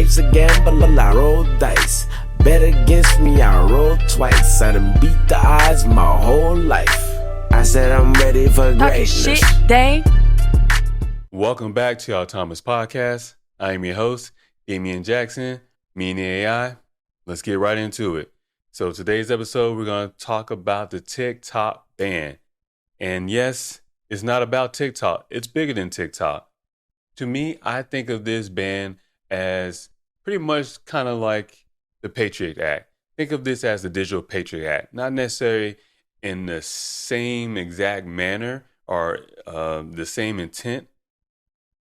Life's a gamble, I roll dice. Bet against me, I roll twice. I done beat the odds my whole life. I said I'm ready for greatness. Shit, Dave. Welcome back to our Thomas Podcast. I am your host, Damian Jackson, me and the AI. Let's get right into it. So today's episode, we're going to talk about the TikTok ban. And yes, it's not about TikTok. It's bigger than TikTok. To me, I think of this ban as pretty much kind of like the Patriot Act. Think of this as the Digital Patriot Act, not necessarily in the same exact manner or the same intent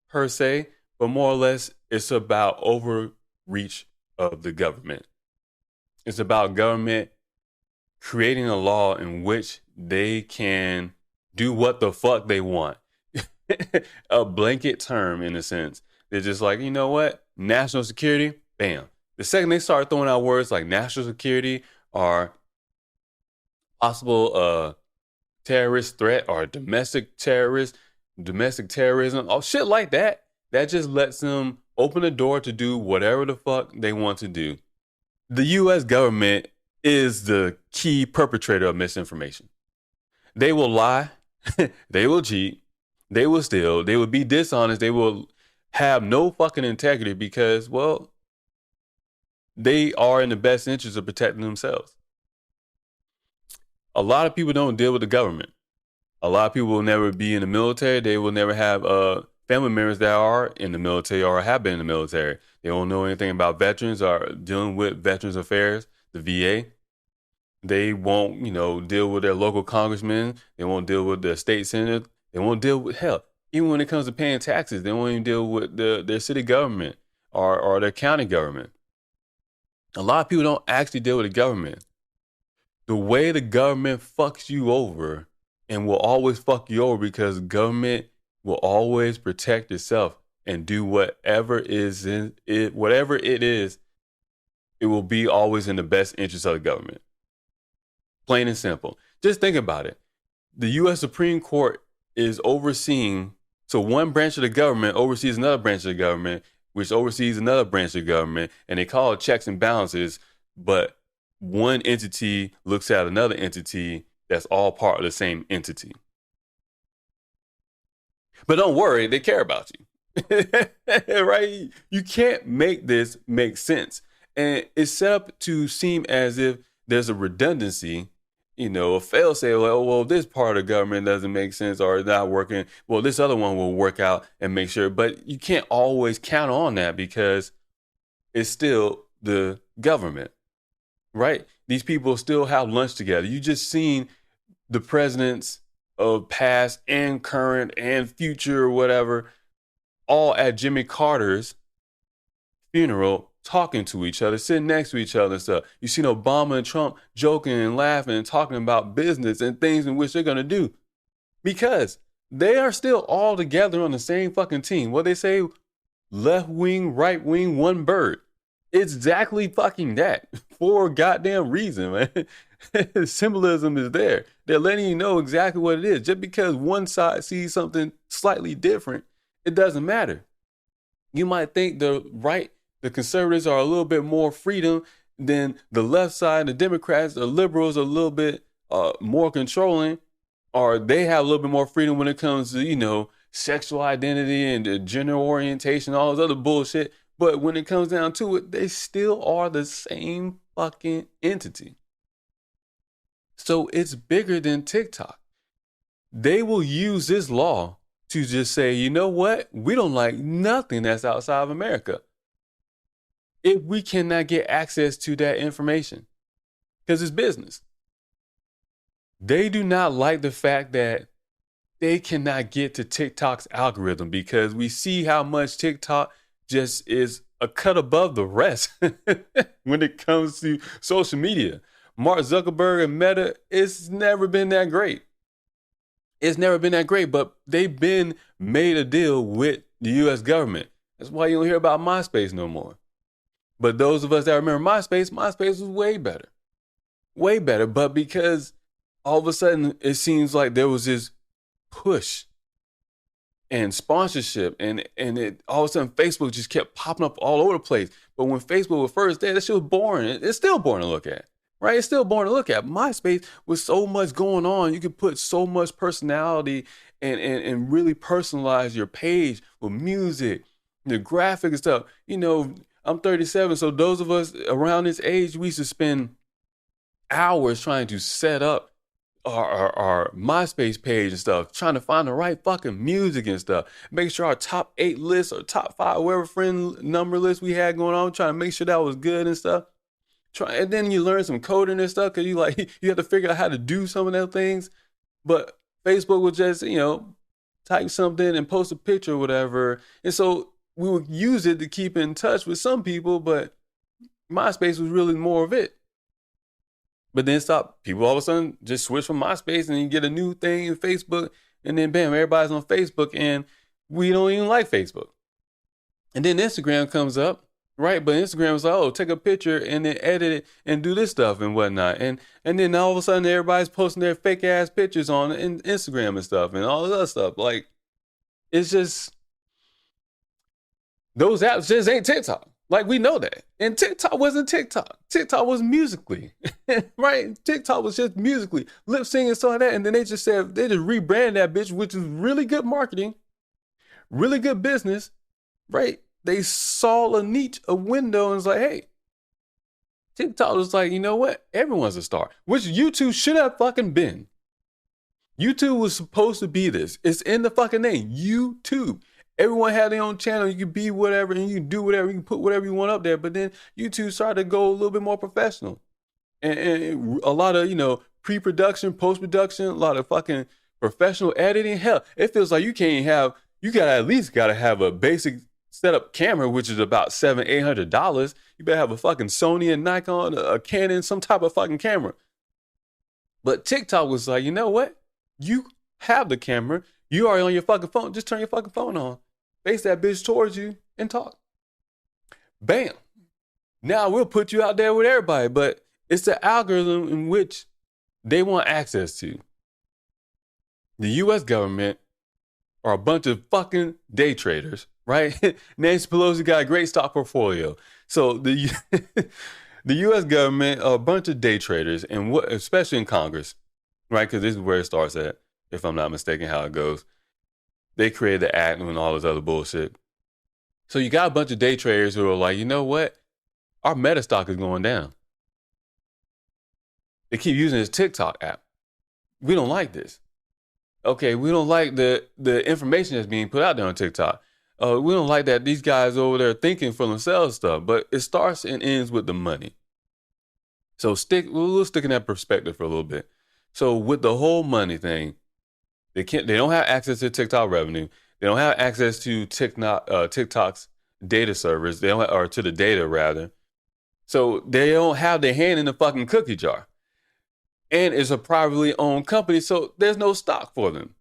per se, but more or less it's about overreach of the government. It's about government creating a law in which they can do what the fuck they want. A blanket term in a sense. They're just like, you know what? National security, bam. The second they start throwing out words like national security or possible terrorist threat or domestic terrorism, or shit like that, that just lets them open the door to do whatever the fuck they want to do. The U.S. government is the key perpetrator of misinformation. They will lie. They will cheat. They will steal. They will be dishonest. They will have no fucking integrity because, well, they are in the best interest of protecting themselves. A lot of people don't deal with the government. A lot of people will never be in the military. They will never have family members that are in the military or have been in the military. They don't know anything about veterans or dealing with Veterans Affairs, the VA. They won't, deal with their local congressmen. They won't deal with the state senator. They won't deal with, hell, even when it comes to paying taxes, they won't even deal with their city government or their county government. A lot of people don't actually deal with the government. The way the government fucks you over and will always fuck you over because government will always protect itself and do whatever it is, it will be always in the best interest of the government. Plain and simple. Just think about it. The U.S. Supreme Court is overseeing, so one branch of the government oversees another branch of the government, which oversees another branch of the government, and they call it checks and balances, but one entity looks at another entity that's all part of the same entity. But don't worry, they care about you. Right? You can't make this make sense. And it's set up to seem as if there's a redundancy, a fail-safe, like, oh, well, this part of the government doesn't make sense or it's not working. Well, this other one will work out and make sure. But you can't always count on that because it's still the government, right? These people still have lunch together. You just seen the presidents of past and current and future or whatever, all at Jimmy Carter's funeral, talking to each other, sitting next to each other and stuff. You seen Obama and Trump joking and laughing and talking about business and things in which they're going to do because they are still all together on the same fucking team. What they say, left wing, right wing, one bird. It's exactly fucking that for a goddamn reason, man. Symbolism is there. They're letting you know exactly what it is. Just because one side sees something slightly different, it doesn't matter. You might think the conservatives are a little bit more freedom than the left side. The Democrats, the liberals are a little bit more controlling, or they have a little bit more freedom when it comes to, sexual identity and gender orientation, all this other bullshit. But when it comes down to it, they still are the same fucking entity. So it's bigger than TikTok. They will use this law to just say, you know what? We don't like nothing that's outside of America if we cannot get access to that information because it's business. They do not like the fact that they cannot get to TikTok's algorithm because we see how much TikTok just is a cut above the rest when it comes to social media. Mark Zuckerberg and Meta, it's never been that great. It's never been that great, but they've been made a deal with the U.S. government. That's why you don't hear about MySpace no more. But those of us that remember MySpace was way better. Way better. But because all of a sudden it seems like there was this push and sponsorship, and it all of a sudden Facebook just kept popping up all over the place. But when Facebook was first there, that shit was boring. It's still boring to look at, right? It's still boring to look at. MySpace was so much going on. You could put so much personality and really personalize your page with music, the graphic and stuff. You know, I'm 37, so those of us around this age, we used to spend hours trying to set up our MySpace page and stuff, trying to find the right fucking music and stuff. Make sure our top 8 list or top 5, whatever friend number list we had going on, trying to make sure that was good and stuff. And then you learn some coding and stuff because you have to figure out how to do some of those things. But Facebook would just, type something and post a picture or whatever. And so we would use it to keep in touch with some people, but MySpace was really more of it. But then people all of a sudden just switch from MySpace and you get a new thing in Facebook, and then bam, everybody's on Facebook, and we don't even like Facebook. And then Instagram comes up, right? But Instagram was like, oh, take a picture and then edit it and do this stuff and whatnot. And then all of a sudden everybody's posting their fake ass pictures on Instagram and stuff and all this other stuff. Like, it's just, those apps just ain't TikTok. Like, we know that. And TikTok wasn't TikTok. TikTok was Musically, right? TikTok was just Musically. Lip syncing and stuff like that. And then they just rebranded that bitch, which is really good marketing, really good business, right? They saw a niche, a window, and was like, hey, TikTok was like, you know what? Everyone's a star, which YouTube should have fucking been. YouTube was supposed to be this. It's in the fucking name, YouTube. Everyone had their own channel. You could be whatever and you can do whatever. You can put whatever you want up there. But then YouTube started to go a little bit more professional. And a lot of, pre-production, post-production, a lot of fucking professional editing. Hell, it feels like you at least gotta have a basic setup camera, which is about $700-800. You better have a fucking Sony and Nikon, a Canon, some type of fucking camera. But TikTok was like, you know what? You have the camera. You are on your fucking phone. Just turn your fucking phone on. Face that bitch towards you and talk. Bam. Now we'll put you out there with everybody, but it's the algorithm in which they want access to. The U.S. government are a bunch of fucking day traders, right? Nancy Pelosi got a great stock portfolio. So the U.S. government are a bunch of day traders, and especially in Congress, right? Because this is where it starts at, if I'm not mistaken, how it goes. They created the act and all this other bullshit. So you got a bunch of day traders who are like, you know what? Our meta stock is going down. They keep using this TikTok app. We don't like this. Okay, we don't like the information that's being put out there on TikTok. We don't like that these guys over there thinking for themselves stuff. But it starts and ends with the money. So we'll stick in that perspective for a little bit. So with the whole money thing, they don't have access to TikTok revenue. They don't have access to TikTok's data servers. They don't or to the data rather. So they don't have their hand in the fucking cookie jar. And it's a privately owned company, so there's no stock for them.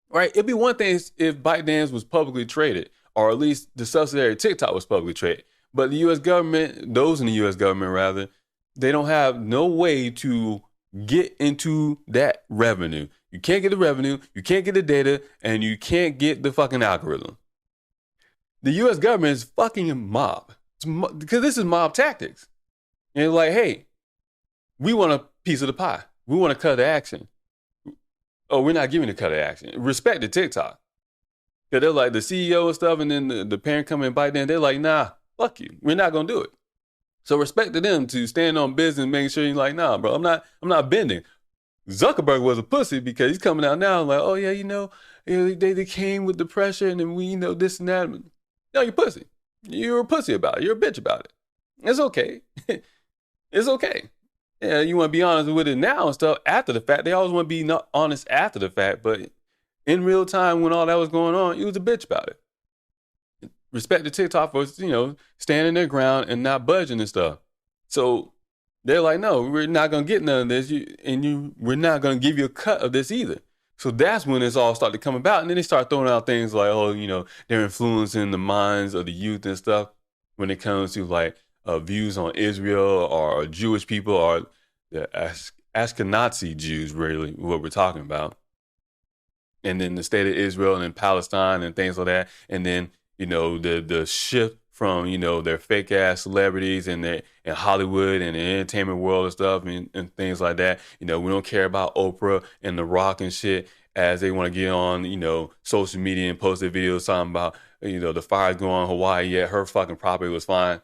Right? It'd be one thing if ByteDance was publicly traded, or at least the subsidiary TikTok was publicly traded. But the U.S. government, those in the U.S. government rather, they don't have no way to get into that revenue. You can't get the revenue, you can't get the data, and you can't get the fucking algorithm. The U.S. government is fucking mob. Because this is mob tactics. And it's like, hey, we want a piece of the pie. We want to cut the action. Oh, we're not giving the cut of action. Respect the TikTok. Because they're like the CEO and stuff, and then the parent come and bite them. They're like, nah, fuck you. We're not going to do it. So respect to them to stand on business, making sure you're like, nah, bro, I'm not bending. Zuckerberg was a pussy because he's coming out now like, oh yeah, they came with the pressure and then we, this and that. No, you're pussy. You're a pussy about it. You're a bitch about it. It's okay. It's okay. Yeah, you want to be honest with it now and stuff after the fact. They always want to be not honest after the fact, but in real time when all that was going on, you was a bitch about it. Respect the TikTok for, standing their ground and not budging and stuff. So they're like, no, we're not going to get none of this. We're not going to give you a cut of this either. So that's when it's all started to come about. And then they start throwing out things like, oh, they're influencing the minds of the youth and stuff when it comes to like views on Israel or Jewish people or the Ashkenazi Jews, really, what we're talking about. and then the state of Israel and then Palestine and things like that. And then, the shift from, their fake ass celebrities and Hollywood and the entertainment world and stuff and things like that. We don't care about Oprah and The Rock and shit as they want to get on, social media and post their videos talking about, the fire's going on in Hawaii, yet her fucking property was fine.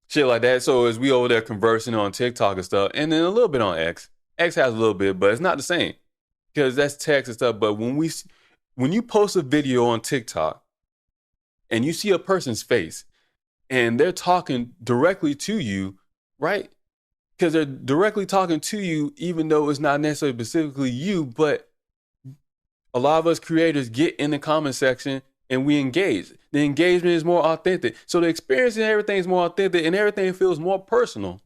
Shit like that. So as we over there conversing on TikTok and stuff, and then a little bit on X. X has a little bit, but it's not the same because that's text and stuff. But when you post a video on TikTok and you see a person's face and they're talking directly to you, right? Because they're directly talking to you, even though it's not necessarily specifically you, but a lot of us creators get in the comment section and we engage. The engagement is more authentic. So the experience and everything is more authentic and everything feels more personal,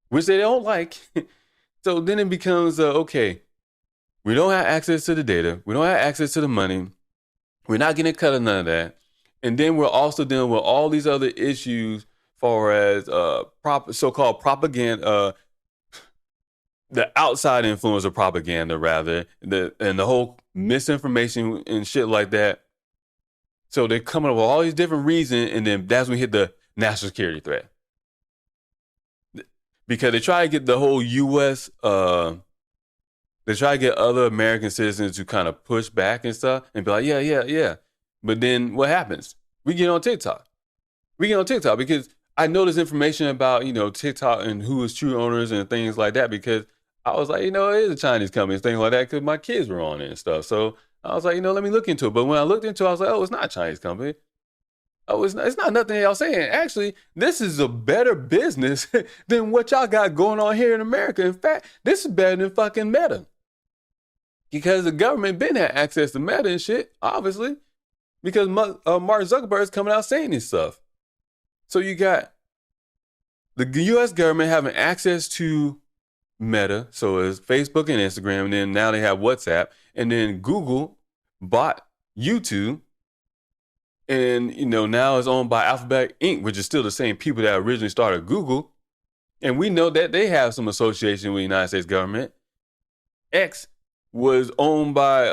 which they don't like. So then it becomes, okay, we don't have access to the data. We don't have access to the money. We're not getting a cut of none of that. And then we're also dealing with all these other issues as far as so-called propaganda, the outside influence of propaganda, rather, and the whole misinformation and shit like that. So they're coming up with all these different reasons, and then that's when we hit the national security threat. Because they try to get the whole U.S., they try to get other American citizens to kind of push back and stuff and be like, yeah. But then what happens? We get on TikTok. Because I know this information about, TikTok and who is true owners and things like that because I was like, it is a Chinese company and things like that because my kids were on it and stuff. So I was like, let me look into it. But when I looked into it, I was like, oh, it's not a Chinese company. Oh, it's not nothing y'all saying. Actually, this is a better business than what y'all got going on here in America. In fact, this is better than fucking Meta. Because the government been had access to Meta and shit, obviously. Because Mark Zuckerberg is coming out saying this stuff. So you got the U.S. government having access to Meta, so it's Facebook and Instagram, and then now they have WhatsApp, and then Google bought YouTube, and now it's owned by Alphabet Inc., which is still the same people that originally started Google, and we know that they have some association with the United States government. X was owned by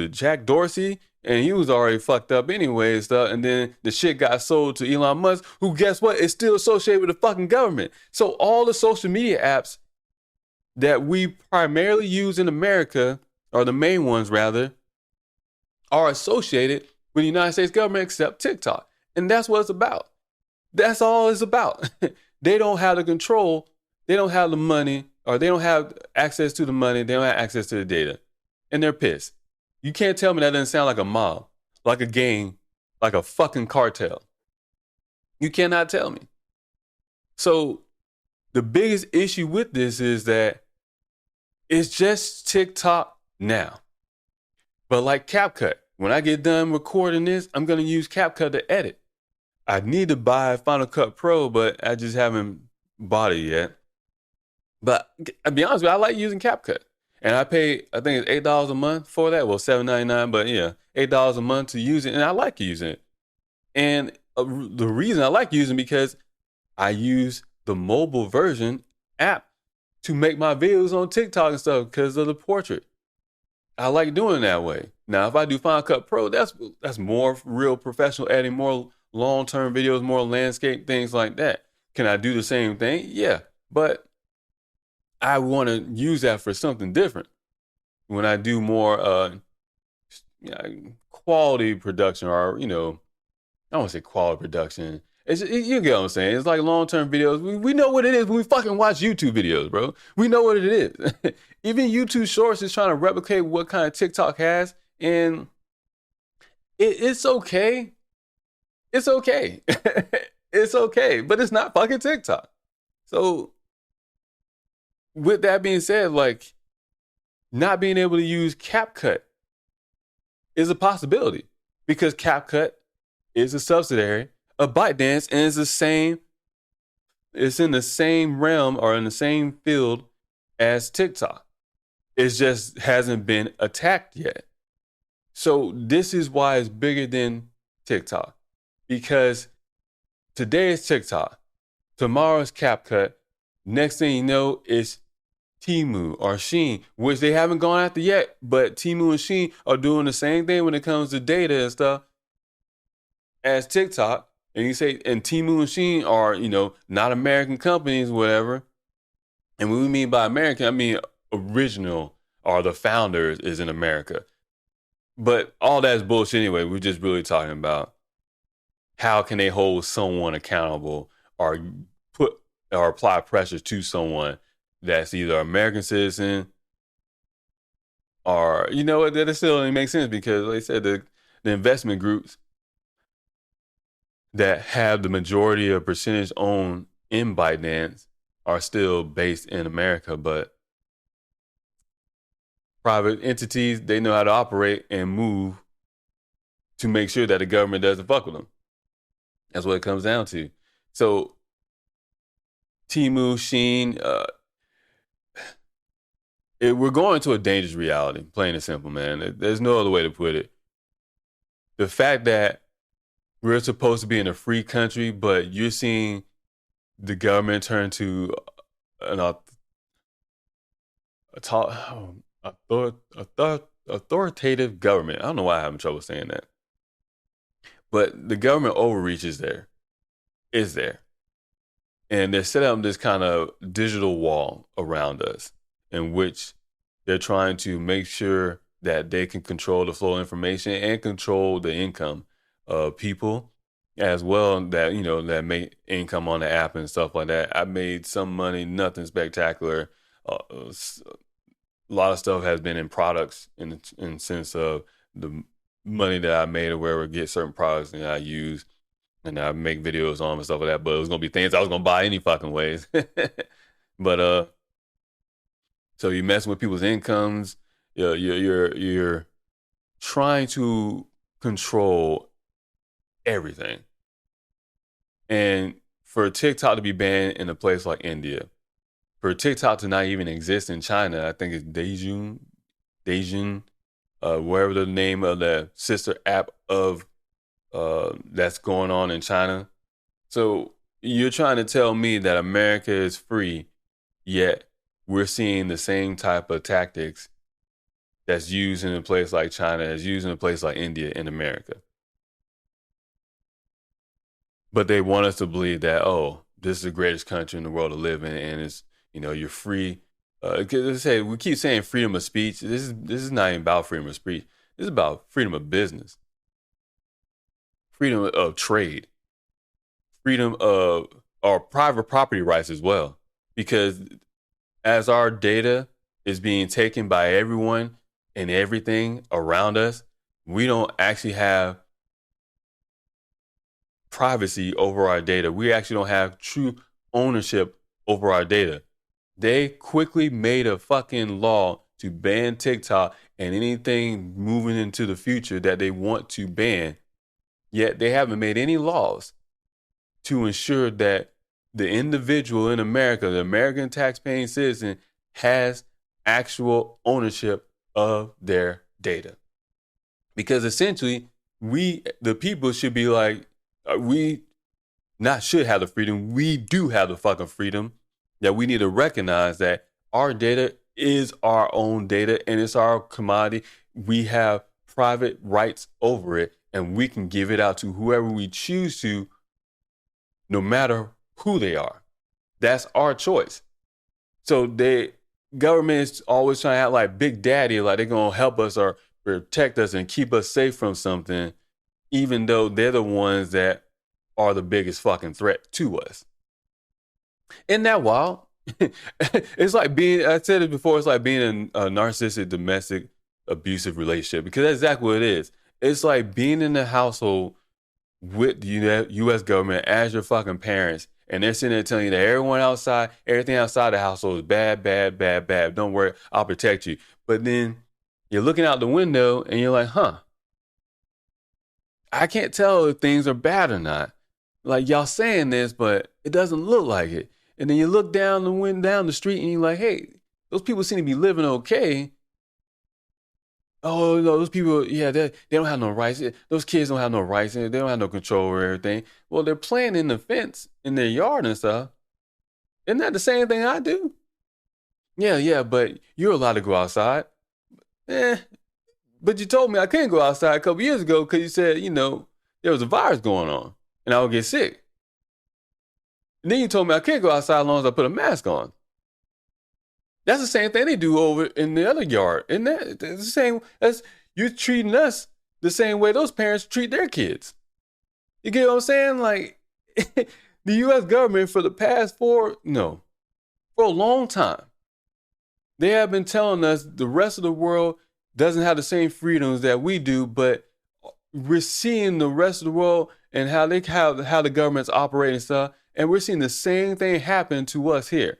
Jack Dorsey, and he was already fucked up anyway and stuff. And then the shit got sold to Elon Musk, who, guess what, is still associated with the fucking government. So all the social media apps that we primarily use in America, or the main ones rather, are associated with the United States government except TikTok. And that's what it's about. That's all it's about. They don't have the control. They don't have the money, or they don't have access to the money. They don't have access to the data. And they're pissed. You can't tell me that doesn't sound like a mob, like a gang, like a fucking cartel. You cannot tell me. So the biggest issue with this is that it's just TikTok now. But like CapCut, when I get done recording this, I'm going to use CapCut to edit. I need to buy Final Cut Pro, but I just haven't bought it yet. But I'll be honest with you, I like using CapCut. And I pay, I think it's $8 a month for that. Well, $7.99, but yeah, $8 a month to use it. And I like using it. And the reason I like using it because I use the mobile version app to make my videos on TikTok and stuff because of the portrait. I like doing it that way. Now, if I do Final Cut Pro, that's more real professional editing, more long-term videos, more landscape, things like that. Can I do the same thing? Yeah, but I want to use that for something different. When I do more quality production, or I don't want to say quality production. You get what I'm saying? It's like long-term videos. We know what it is when we fucking watch YouTube videos, bro. We know what it is. Even YouTube Shorts is trying to replicate what kind of TikTok has, and it's okay. It's okay. It's okay, but it's not fucking TikTok. So with that being said, like, not being able to use CapCut is a possibility because CapCut is a subsidiary of ByteDance and it's in the same realm or in the same field as TikTok. It just hasn't been attacked yet. So this is why it's bigger than TikTok, because today is TikTok, tomorrow is CapCut, next thing you know, it's Temu or Shein, which they haven't gone after yet, but Temu and Shein are doing the same thing when it comes to data and stuff as TikTok. And you say, and Temu and Shein are, not American companies, whatever. And what we mean by American, I mean original, or the founders is in America. But all that's bullshit anyway. We're just really talking about how can they hold someone accountable or put or apply pressure to someone that's either an American citizen or, that still doesn't make sense because, like I said, the investment groups that have the majority of percentage owned in ByteDance are still based in America, but private entities, they know how to operate and move to make sure that the government doesn't fuck with them. That's what it comes down to. So Temu, Shein, we're going to a dangerous reality, plain and simple, man. There's no other way to put it. The fact that we're supposed to be in a free country, but you're seeing the government turn to an authoritative government. I don't know why I'm having trouble saying that. But the government overreach is there. And they're setting up this kind of digital wall around us in which they're trying to make sure that they can control the flow of information and control the income of people as well, that, that make income on the app and stuff like that. I made some money, nothing spectacular. A lot of stuff has been in products in sense of the money that I made or wherever, get certain products that I use and I make videos on and stuff like that. But it was going to be things I was going to buy any fucking ways. But, so you messing with people's incomes. You're trying to control everything. And for TikTok to be banned in a place like India, for TikTok to not even exist in China, I think it's Dejun, wherever the name of the sister app of that's going on in China. So you're trying to tell me that America is free, yet we're seeing the same type of tactics that's used in a place like China, that's used in a place like India in America. But they want us to believe that, this is the greatest country in the world to live in, and it's, you're free. Because we keep saying freedom of speech. This is not even about freedom of speech. This is about freedom of business, freedom of trade, freedom of our private property rights as well. Because as our data is being taken by everyone and everything around us, we don't actually have privacy over our data. We actually don't have true ownership over our data. They quickly made a fucking law to ban TikTok and anything moving into the future that they want to ban. Yet they haven't made any laws to ensure that the individual in America, the American taxpaying citizen, has actual ownership of their data. Because essentially, we, the people, should be like, we not should have the freedom. We do have the fucking freedom that we need to recognize that our data is our own data and it's our commodity. We have private rights over it and we can give it out to whoever we choose to, no matter who they are. That's our choice. So government is always trying to act like Big Daddy, like they're going to help us or protect us and keep us safe from something, even though they're the ones that are the biggest fucking threat to us. Isn't that wild? It's like I said it before, it's like being in a narcissistic, domestic, abusive relationship, because that's exactly what it is. It's like being in the household with the U.S. government as your fucking parents, and they're sitting there telling you that everything outside the household is bad, bad, bad, bad. Don't worry, I'll protect you. But then you're looking out the window and you're like, I can't tell if things are bad or not. Like, y'all saying this, but it doesn't look like it. And then you look down the street and you're like, hey, those people seem to be living okay. Oh, no, those people, yeah, they don't have no rights. Those kids don't have no rights. They don't have no control over everything. Well, they're playing in the fence in their yard and stuff. Isn't that the same thing I do? Yeah, but you're allowed to go outside. But you told me I couldn't go outside a couple years ago because you said, there was a virus going on and I would get sick. And then you told me I can't go outside as long as I put a mask on. That's the same thing they do over in the other yard. And that's the same as you're treating us the same way those parents treat their kids. You get what I'm saying? Like, the U.S. government for a long time, they have been telling us the rest of the world doesn't have the same freedoms that we do, but we're seeing the rest of the world and how the government's operating and stuff, and we're seeing the same thing happen to us here.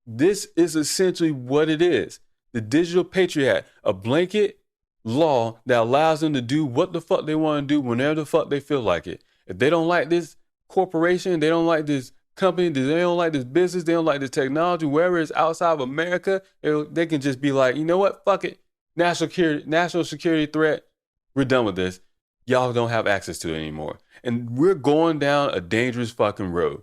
This is essentially what it is. The Digital Patriot Act, a blanket law that allows them to do what the fuck they want to do whenever the fuck they feel like it. If they don't like this corporation, they don't like this company, they don't like this business, they don't like this technology, wherever it's outside of America, they can just be like, you know what, fuck it. National security threat, we're done with this. Y'all don't have access to it anymore. And we're going down a dangerous fucking road.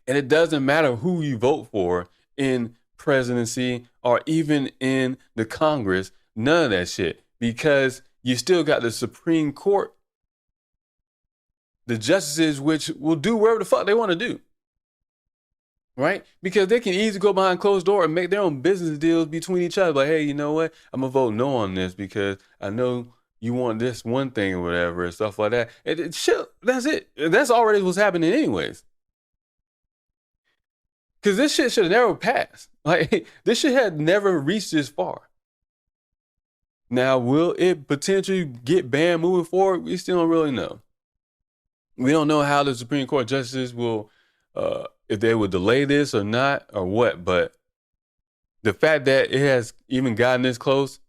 And it doesn't matter who you vote for in presidency or even in the Congress, none of that shit, because you still got the Supreme Court, the justices, which will do whatever the fuck they want to do. Right? Because they can easily go behind closed door and make their own business deals between each other. Like, hey, you know what? I'm going to vote no on this because I know you want this one thing or whatever and stuff like that. Shit, that's it. That's already what's happening anyways. Because this shit should have never passed. Like, this shit had never reached this far. Now, will it potentially get banned moving forward? We still don't really know. We don't know how the Supreme Court justices will, if they will delay this or not or what. But the fact that it has even gotten this close,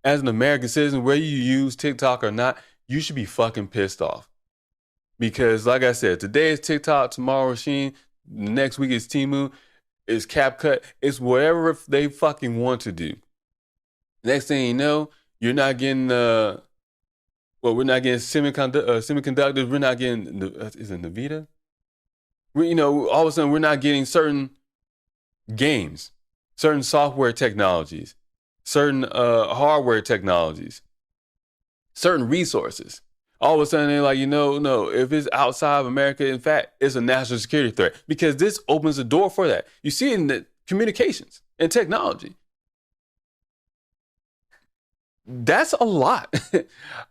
as an American citizen, whether you use TikTok or not, you should be fucking pissed off. Because like I said, today is TikTok, tomorrow Shein, next week is Temu, it's CapCut, it's whatever they fucking want to do. Next thing you know, you're not getting, we're not getting semiconductors, we're not getting, is it Nvidia? All of a sudden we're not getting certain games, certain software technologies, certain hardware technologies, certain resources. All of a sudden they're like, no, if it's outside of America, in fact, it's a national security threat, because this opens the door for that. You see it in the communications and technology. That's a lot.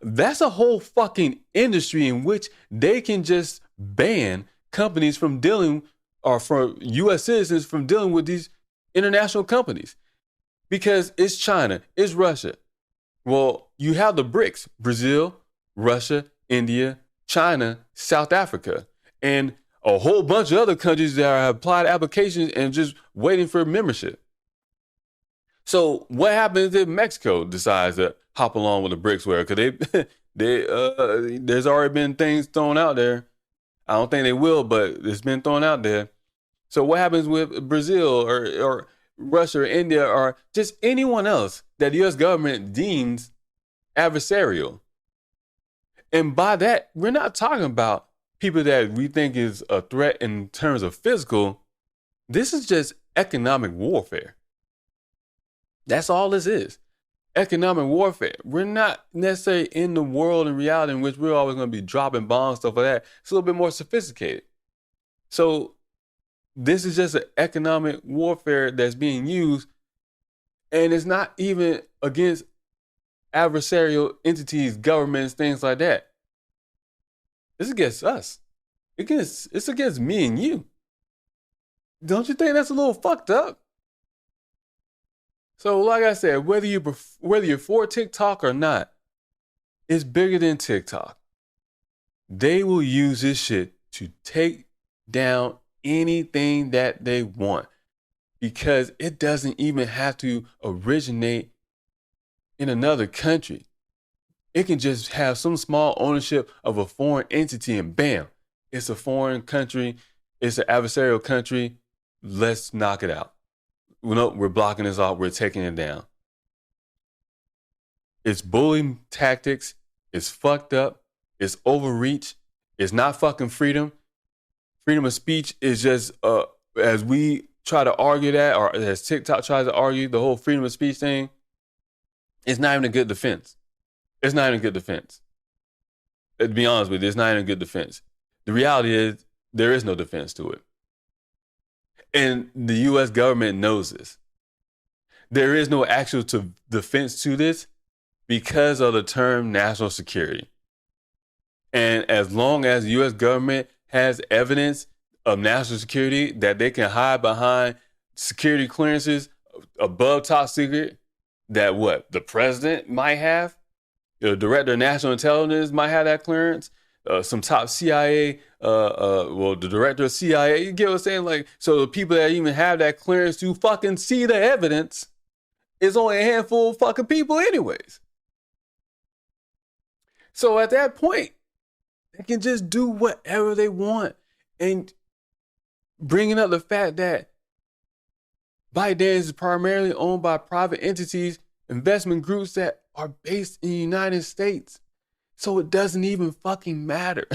That's a whole fucking industry in which they can just ban companies from dealing, or for U.S. citizens from dealing with these international companies, because it's China, it's Russia. Well, you have the BRICS, Brazil, Russia, India, China, South Africa, and a whole bunch of other countries that have applied applications and just waiting for membership. So what happens if Mexico decides to hop along with the BRICS? Because there's already been things thrown out there. I don't think they will, but it's been thrown out there. So what happens with Brazil or Russia or India or just anyone else that the U.S. government deems adversarial? And by that, we're not talking about people that we think is a threat in terms of physical. This is just economic warfare. That's all this is. Economic warfare. We're not necessarily in the world and reality in which we're always going to be dropping bombs, stuff like that. It's a little bit more sophisticated. So this is just an economic warfare that's being used, and it's not even against adversarial entities, governments, things like that. It's against us. It's against me and you. Don't you think that's a little fucked up? So like I said, whether you're for TikTok or not, it's bigger than TikTok. They will use this shit to take down anything that they want, because it doesn't even have to originate in another country. It can just have some small ownership of a foreign entity and bam, it's a foreign country. It's an adversarial country. Let's knock it out. No, we're blocking this off. We're taking it down. It's bullying tactics. It's fucked up. It's overreach. It's not fucking freedom. Freedom of speech is just, as we try to argue that, or as TikTok tries to argue the whole freedom of speech thing, it's not even a good defense. It's not even a good defense. To be honest with you, it's not even a good defense. The reality is there is no defense to it. And the U.S. government knows this. There is no actual defense to this because of the term national security. And as long as the U.S. government has evidence of national security that they can hide behind security clearances above top secret, that what the president might have, the director of national intelligence might have that clearance, some top CIA, the director of CIA, you get what I'm saying? Like, so the people that even have that clearance to fucking see the evidence is only a handful of fucking people anyways. So at that point, they can just do whatever they want. And bringing up the fact that ByteDance is primarily owned by private entities, investment groups that are based in the United States. So it doesn't even fucking matter.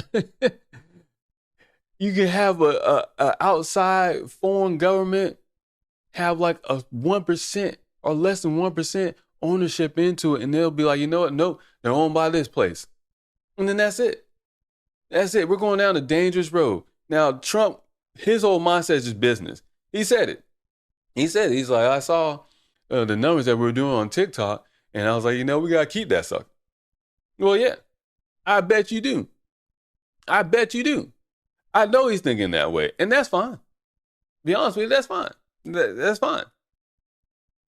You can have a outside foreign government have like a 1% or less than 1% ownership into it. And they'll be like, you know what? Nope, they're owned by this place. And then that's it. That's it. We're going down a dangerous road. Now, Trump, his whole mindset is just business. He said it. He's like, I saw the numbers that we were doing on TikTok, and I was like, we got to keep that sucker. Well, yeah, I bet you do. I bet you do. I know he's thinking that way, and that's fine. Be honest with you, that's fine. That's fine.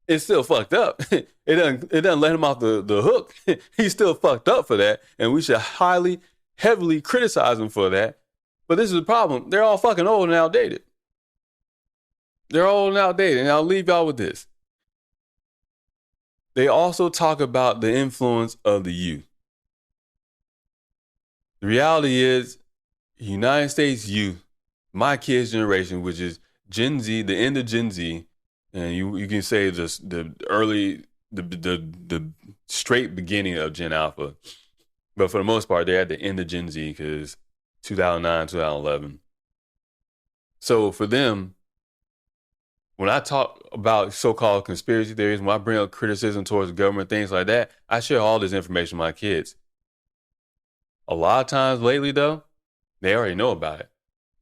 It's still fucked up. It doesn't let him off the hook. He's still fucked up for that, and we should heavily criticize him for that. But this is the problem. They're all fucking old and outdated. They're old and outdated. And I'll leave y'all with this. They also talk about the influence of the youth. The reality is, United States youth, my kids' generation, which is Gen Z, the end of Gen Z, and you can say the straight beginning of Gen Alpha. But for the most part, they're at the end of Gen Z because 2009, 2011. So for them, when I talk about so-called conspiracy theories, when I bring up criticism towards the government, things like that, I share all this information with my kids. A lot of times lately, though, they already know about it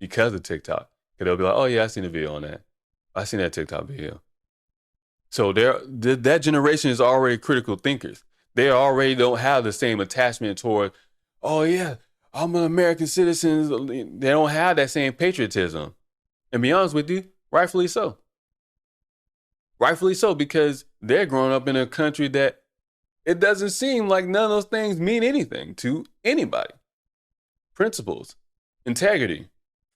because of TikTok. They'll be like, oh, yeah, I seen a video on that. I seen that TikTok video. So that generation is already critical thinkers. They already don't have the same attachment toward, oh, yeah, I'm an American citizen. They don't have that same patriotism. And be honest with you, rightfully so. Rightfully so, because they're growing up in a country that it doesn't seem like none of those things mean anything to anybody. Principles, integrity,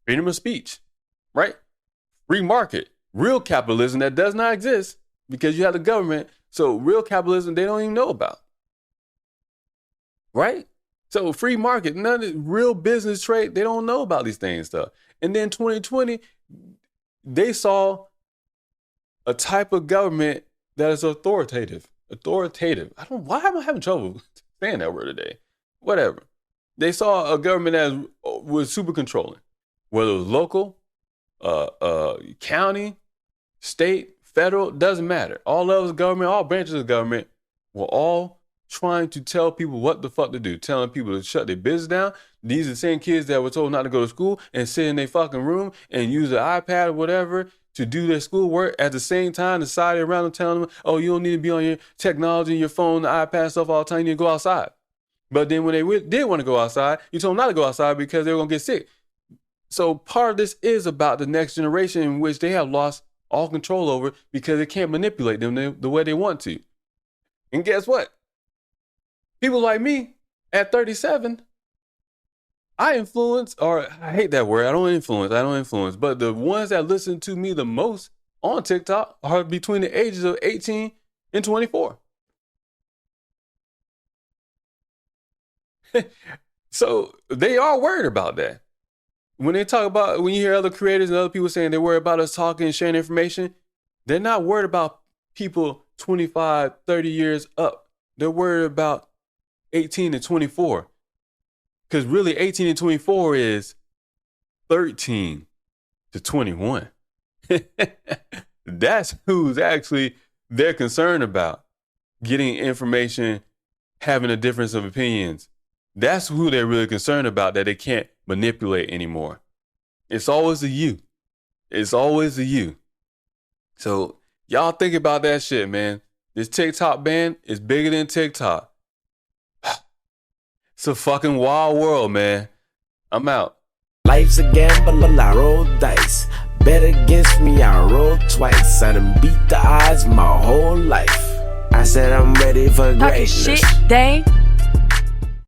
freedom of speech, right? Free market, real capitalism that does not exist because you have the government. So real capitalism, they don't even know about. Right? So free market, none of real business trade, they don't know about these things stuff. And then 2020, they saw a type of government that is authoritative. I don't know, why am I having trouble saying that word today? Whatever. They saw a government that was super controlling, whether it was local, county, state, federal, doesn't matter. All levels of government, all branches of government were all trying to tell people what the fuck to do, telling people to shut their business down. These are the same kids that were told not to go to school and sit in their fucking room and use an iPad or whatever to do their schoolwork. At the same time, the society around them telling them, oh, you don't need to be on your technology, your phone, the iPad stuff all the time. You need to go outside. But then when they did want to go outside, you told them not to go outside because they were going to get sick. So part of this is about the next generation in which they have lost all control over because they can't manipulate them the way they want to. And guess what? People like me at 37, I influence, or I hate that word. I don't influence. But the ones that listen to me the most on TikTok are between the ages of 18 and 24. So they are worried about that. When they talk about, when you hear other creators and other people saying they're worried about us talking and sharing information, they're not worried about people 25, 30 years up. They're worried about 18 to 24. Because really 18 to 24 is 13 to 21. That's who's actually they're concerned about. Getting information, having a difference of opinions. That's who they're really concerned about, that they can't manipulate anymore. It's always the you. It's always the you. So y'all think about that shit, man. This TikTok ban is bigger than TikTok. It's a fucking wild world, man. I'm out. Life's a gamble, I roll dice. Bet against me, I roll twice. I done beat the odds my whole life. I said I'm ready for Talking greatness. shit, they